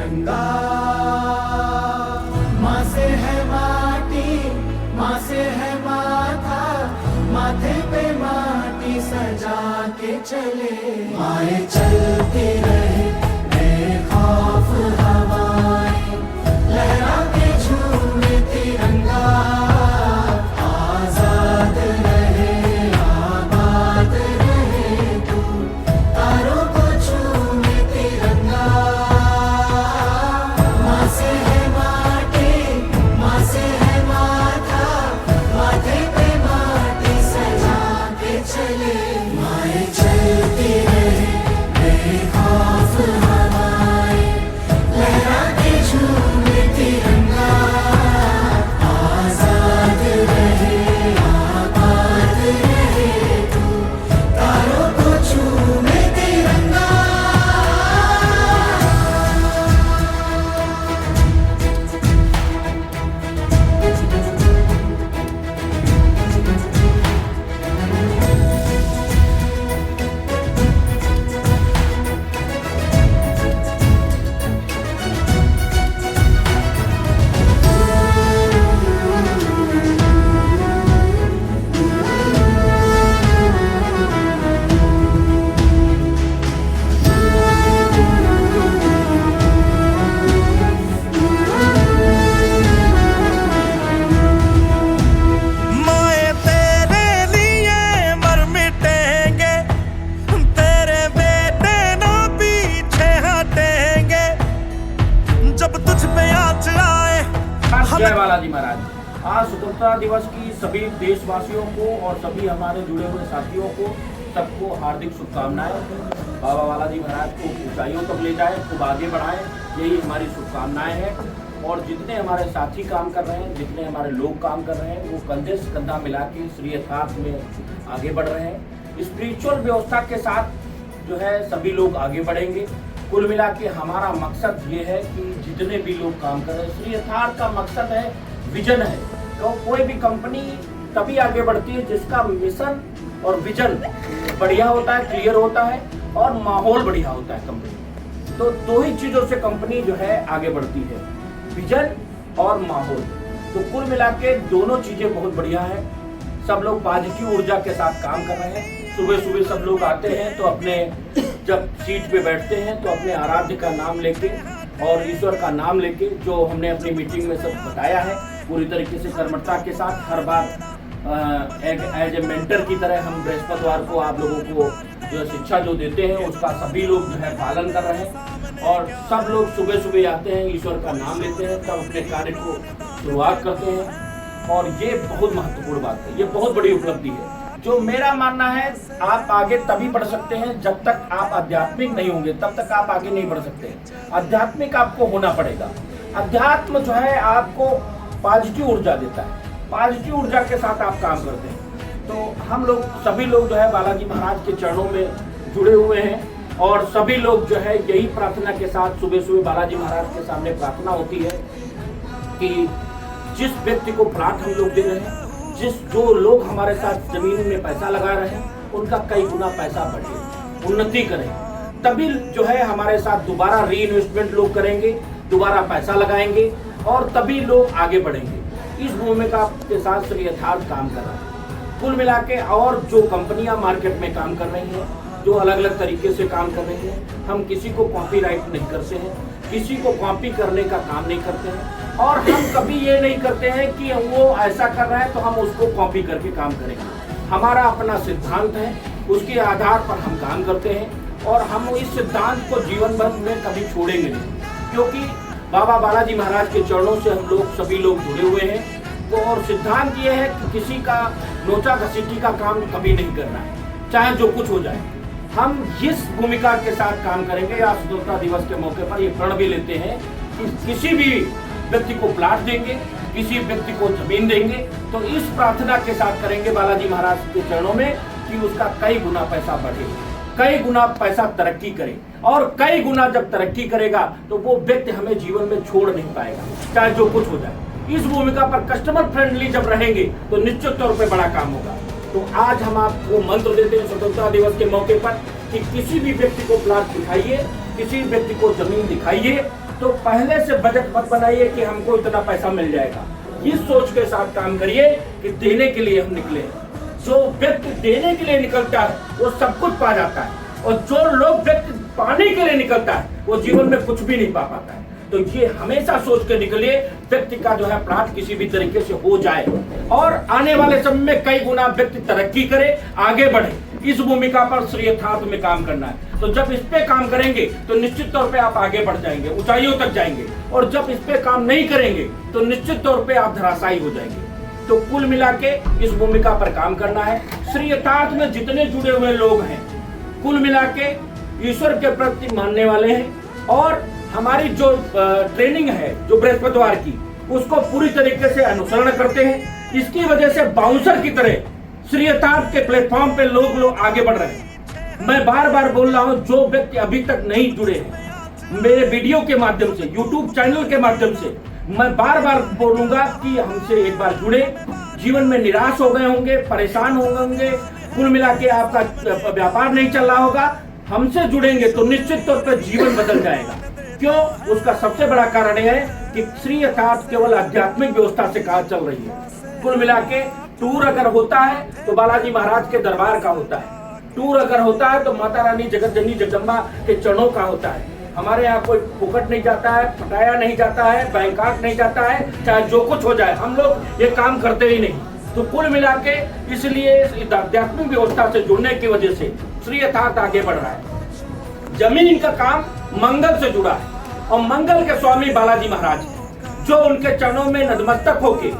तिरंगा। माँ से है माटी, माँ से है माथा, माथे पे माटी सजा के चले। माए चलती रहे बेखौफ हवाएं, लहरा के झूमे तिरंगा। आजाद रहे आबाद रहे तू, तारों को झूमे तिरंगा। माँ से है माटी, माँ से है माथा, माथे पे माटी सजा के चले। माए चलती रहे बेखौफ हवाएं, लहरा के झूमे तिरंगा। आजाद रहे आबाद रहे तू, तारों को झूमे तिरंगा। माए तेरे लिए मर मिटेंगे, तेरे बेटे ना पीछे हटेंगे। जब तुझ पे आज आए जय बालाजी महाराज। आज स्वतंत्रता दिवस की सभी देशवासियों को और सभी हमारे जुड़े हुए साथियों को सबको हार्दिक शुभकामनाएं। बाबा बालाजी महाराज को ऊंचाइयों तक ले जाए, खूब आगे बढ़ाएं, यही हमारी शुभकामनाएं हैं। और जितने हमारे साथी काम कर रहे हैं, जितने हमारे लोग काम कर रहे हैं, वो कंधे से कंधा मिला के श्री यथार्थ में आगे बढ़ रहे हैं। स्पिरिचुअल व्यवस्था के साथ जो है सभी लोग आगे बढ़ेंगे। कुल मिला के हमारा मकसद ये है कि जितने भी लोग काम कर रहे हैं, श्री यथार्थ का मकसद है, विजन है। तो कोई भी कंपनी तभी आगे बढ़ती है जिसका मिशन और विजन बढ़िया होता है, क्लियर होता है और माहौल बढ़िया होता है कंपनी। तो दो ही चीजों से कंपनी जो है आगे बढ़ती है, विजन और माहौल। तो कुल मिला के दोनों चीजें बहुत बढ़िया है। सब लोग पॉजिटिव ऊर्जा के साथ काम कर रहे हैं। सुबह सुबह सब लोग आते हैं तो अपने जब सीट पे बैठते हैं तो अपने आराध्य का नाम लेके और ईश्वर का नाम लेके, जो हमने अपनी मीटिंग में सब बताया है, पूरी तरीके से कर्मठता के साथ हर बार एज ए मेंटर की तरह हम बृहस्पतिवार को आप लोगों को जो शिक्षा जो देते हैं उसका सभी लोग जो है पालन कर रहे हैं। और सब लोग सुबह सुबह आते हैं, ईश्वर का नाम लेते हैं, तब अपने कार्य को शुरुआत करते हैं। और ये बहुत महत्वपूर्ण बात है, ये बहुत बड़ी उपलब्धि है। जो मेरा मानना है, आप आगे तभी बढ़ सकते हैं जब तक आप आध्यात्मिक नहीं होंगे, तब तक आप आगे नहीं बढ़ सकते। आध्यात्मिक आपको होना पड़ेगा। अध्यात्म जो है आपको पॉजिटिव ऊर्जा देता है, पॉजिटिव ऊर्जा के साथ आप काम करते हैं। तो हम लोग सभी लोग जो है बालाजी महाराज के चरणों में जुड़े हुए हैं और सभी लोग जो है यही प्रार्थना के साथ सुबह सुबह बालाजी महाराज के सामने प्रार्थना होती है कि जिस व्यक्ति को प्लाट हम लोग दे रहे हैं, जो लोग हमारे साथ जमीन में पैसा लगा रहे हैं, उनका कई गुना पैसा बढ़े, उन्नति करें। तभी जो है हमारे साथ दोबारा री इन्वेस्टमेंट लोग करेंगे, दोबारा पैसा लगाएंगे और तभी लोग आगे बढ़ेंगे। इस भूमिका के साथ श्री यथार्थ काम कर रहा है। कुल मिला के और जो कंपनियां मार्केट में काम कर रही हैं, जो अलग अलग तरीके से काम कर रही हैं, हम किसी को कॉपीराइट नहीं करते हैं, किसी को कॉपी करने का काम नहीं करते हैं। और हम कभी ये नहीं करते हैं कि वो ऐसा कर रहा है तो हम उसको कॉपी करके काम करेंगे। हमारा अपना सिद्धांत है, उसके आधार पर हम काम करते हैं और हम इस सिद्धांत को जीवन भर में कभी छोड़ेंगे नहीं, क्योंकि बाबा बालाजी महाराज के चरणों से हम लोग सभी लोग जुड़े हुए हैं। तो और सिद्धांत ये है कि किसी का नोचा घसीटी का काम कभी नहीं करना है, चाहे जो कुछ हो जाए। हम इस भूमिका के साथ काम करेंगे। या स्वतंत्रता दिवस के मौके पर ये प्रण भी लेते हैं कि किसी भी व्यक्ति को प्लाट देंगे, किसी व्यक्ति को जमीन देंगे, तो इस प्रार्थना के साथ करेंगे बालाजी महाराज के चरणों में कि उसका कई गुना पैसा बढ़े, कई गुना पैसा तरक्की करे। और कई गुना जब तरक्की करेगा तो वो व्यक्ति हमें जीवन में छोड़ नहीं पाएगा, चाहे जो कुछ हो जाए। इस भूमिका पर कस्टमर फ्रेंडली जब रहेंगे तो निश्चित तौर पे बड़ा काम होगा। तो आज हम आपको मंत्र देते हैं स्वतंत्रता दिवस के मौके पर कि किसी भी व्यक्ति को प्लाट दिखाइए, किसी व्यक्ति को जमीन दिखाइए तो पहले से बजट मत बनाइए कि हमको इतना पैसा मिल जाएगा। इस सोच के साथ काम करिए कि देने के लिए हम निकले। जो व्यक्ति देने के लिए निकलता है वो सब कुछ पा जाता है, और जो लोग व्यक्ति पाने के लिए निकलता है वो जीवन में कुछ भी नहीं पा पाता है। तो ये हमेशा सोच के निकलिए व्यक्ति का जो है प्राप्त किसी भी तरीके से हो जाए, और आने वाले समय में कई गुना व्यक्ति तरक्की करे, आगे बढ़े। इस भूमिका पर श्री यथार्थ में काम करना है। तो जब इस पे काम करेंगे तो निश्चित तौर पे आप आगे बढ़ जाएंगे, ऊंचाइयों तक जाएंगे, और जब इस पे काम नहीं करेंगे तो निश्चित तौर पे आप धराशायी हो जाएंगे। तो कुल मिला के इस भूमिका पर काम करना है। श्री यथार्थ में जितने जुड़े हुए लोग हैं कुल मिला के ईश्वर के प्रति मानने वाले हैं, और हमारी जो ट्रेनिंग है जो बृहस्पतिवार की, उसको पूरी तरीके से अनुसरण करते हैं। इसकी वजह से बाउंसर की तरह श्री यथार्थ के प्लेटफॉर्म पे लोग आगे बढ़ रहे हैं। मैं बार बार बोल रहा हूं, जो व्यक्ति अभी तक नहीं जुड़े हैं मेरे वीडियो के माध्यम से, यूट्यूब चैनल के माध्यम से, मैं बार बार बोलूंगा कि हमसे एक बार जुड़े। जीवन में निराश हो गए होंगे, परेशान हो गए होंगे, कुल मिला के आपका व्यापार नहीं चल रहा होगा, हमसे जुड़ेंगे तो निश्चित तौर पर जीवन बदल जाएगा। क्यों? उसका सबसे बड़ा कारण यह है कि श्री यथार्थ केवल आध्यात्मिक व्यवस्था से काम चल रही है। कुल मिला के टूर अगर होता है तो बालाजी महाराज के दरबार का होता है, टूर अगर होता है तो माता रानी जगत जननी जगदम्बा के चरणों का होता है। हमारे यहाँ कोई फुकट नहीं जाता है, पटाया नहीं जाता है, बैंकॉक नहीं जाता है, चाहे जो कुछ हो जाए, हम लोग ये काम करते ही नहीं। तो कुल मिला के इसलिए आध्यात्मिक व्यवस्था से जुड़ने की वजह से श्री यथार्थ आगे बढ़ रहा है। जमीन का काम मंगल से जुड़ा है, और मंगल के स्वामी बालाजी महाराज जो उनके चरणों में नतमस्तक होके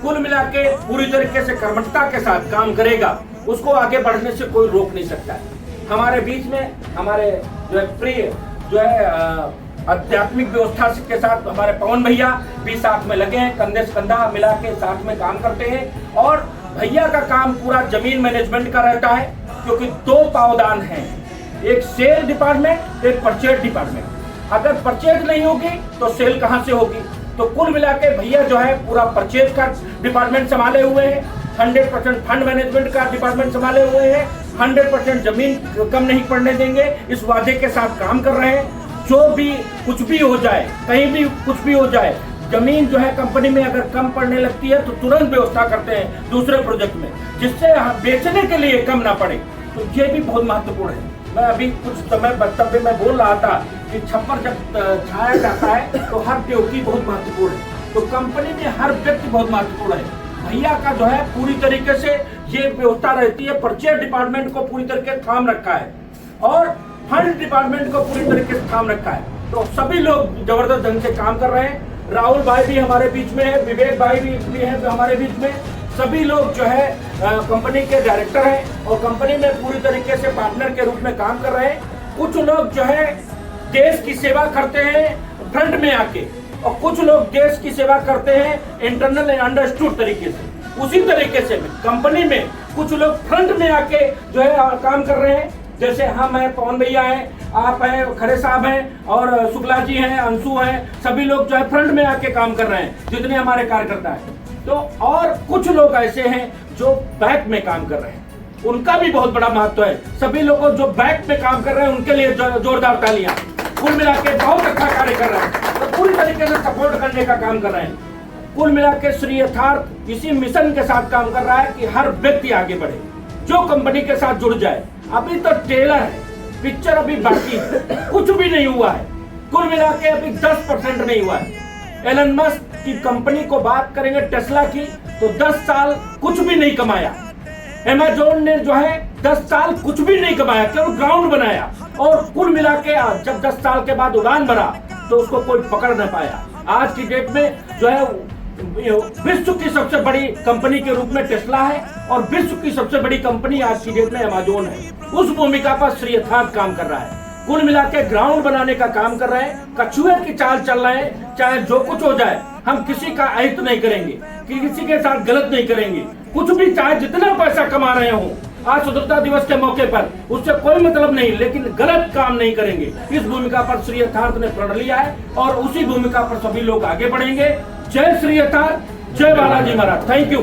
कुल मिला के पूरी तरीके से कर्मठता के साथ काम करेगा, उसको आगे बढ़ने से कोई रोक नहीं सकता है। हमारे बीच में हमारे जो है प्रिय जो है आध्यात्मिक व्यवस्था के साथ हमारे पवन भैया भी साथ में लगे हैं, कंधे से कंधा मिला के साथ में काम करते हैं। और भैया का काम पूरा जमीन मैनेजमेंट का रहता है, क्योंकि दो पावदान हैं, एक सेल डिपार्टमेंट, एक परचेज डिपार्टमेंट। अगर परचेज नहीं होगी तो सेल कहां से होगी? तो कुल मिला के भैया जो है पूरा परचेज का डिपार्टमेंट संभाले हुए हैं, 100% फंड मैनेजमेंट का डिपार्टमेंट संभाले हुए हैं, 100% जमीन कम नहीं पड़ने देंगे, इस वादे के साथ काम कर रहे हैं। जो भी कुछ भी हो जाए, कहीं भी कुछ भी हो जाए, जमीन जो है कंपनी में अगर कम पड़ने लगती है तो तुरंत व्यवस्था करते हैं दूसरे प्रोजेक्ट में, जिससे बेचने के लिए कम ना पड़े। तो ये भी बहुत महत्वपूर्ण है। मैं अभी कुछ समय वक्तव्य में बोल रहा था कि छप्पर जब छाया जाता है तो हर ड्यूटी बहुत महत्वपूर्ण है। तो कंपनी में हर व्यक्ति बहुत महत्वपूर्ण है। भैया का जो है पूरी तरीके से ये व्यवस्था रहती है, परचेज डिपार्टमेंट को पूरी तरीके से थाम रखा है, और फंड डिपार्टमेंट को पूरी तरीके से थाम रखा है। तो सभी लोग जबरदस्त ढंग से काम कर रहे हैं। राहुल भाई भी हमारे बीच में है, विवेक भाई भी है हमारे बीच में। सभी लोग जो है कंपनी के डायरेक्टर हैं, और कंपनी में पूरी तरीके से पार्टनर के रूप में काम कर रहे हैं। कुछ लोग जो है देश की सेवा करते हैं फ्रंट में आके, और कुछ लोग देश की सेवा करते हैं इंटरनल अंडरस्टूड तरीके से। उसी तरीके से कंपनी में कुछ लोग फ्रंट में आके जो है काम कर रहे हैं, जैसे हम हैं, पवन भैया हैं, आप हैं, खरे साहब हैं, और शुक्ला जी हैं, अंशु हैं, सभी लोग जो है फ्रंट में आके काम कर रहे हैं, जितने हमारे कार्यकर्ता हैं। तो और कुछ लोग ऐसे हैं जो बैक में काम कर रहे हैं, उनका भी बहुत बड़ा महत्व है। सभी लोगों जो बैक में काम कर रहे हैं उनके लिए जोरदार तालियां। कुल मिला के बहुत अच्छा कार्य कर रहे हैं, तो पूरी तरीके से सपोर्ट करने का काम कर रहे हैं। कुल मिला के श्री यथार्थ इसी मिशन के साथ काम कर रहा है कि हर व्यक्ति आगे बढ़े, जो कंपनी के साथ जुड़ जाए। अभी तो ट्रेलर है, पिक्चर अभी बाकी है, कुछ भी नहीं हुआ है। कुल मिला के अभी 10% नहीं हुआ है। एलन मस्क की कंपनी को बात करेंगे, टेस्ला की, तो 10 साल कुछ भी नहीं कमाया। अमेज़न ने जो है 10 साल कुछ भी नहीं कमाया, केवल ग्राउंड बनाया, और कुल मिला के जब 10 साल के बाद उड़ान भरा तो उसको कोई पकड़ न पाया। आज की डेट में जो है विश्व की सबसे बड़ी कंपनी के रूप में टेस्ला है, और विश्व की सबसे बड़ी कंपनी आज की डेट में अमेज़न है। उस भूमिका पर श्री यथार्थ काम कर रहा है। कुल मिला के ग्राउंड बनाने का काम कर रहे हैं, कछुए की चाल चल रहे हैं। चाहे जो कुछ हो जाए, हम किसी का अहित नहीं करेंगे, किसी के साथ गलत नहीं करेंगे। कुछ भी, चाहे जितना पैसा कमा रहे हो आज स्वतंत्रता दिवस के मौके पर, उससे कोई मतलब नहीं, लेकिन गलत काम नहीं करेंगे। इस भूमिका पर श्री यथार्थ ने प्रण लिया है, और उसी भूमिका पर सभी लोग आगे बढ़ेंगे। जय श्री यथार्थ, जय बालाजी महाराज। Thank you.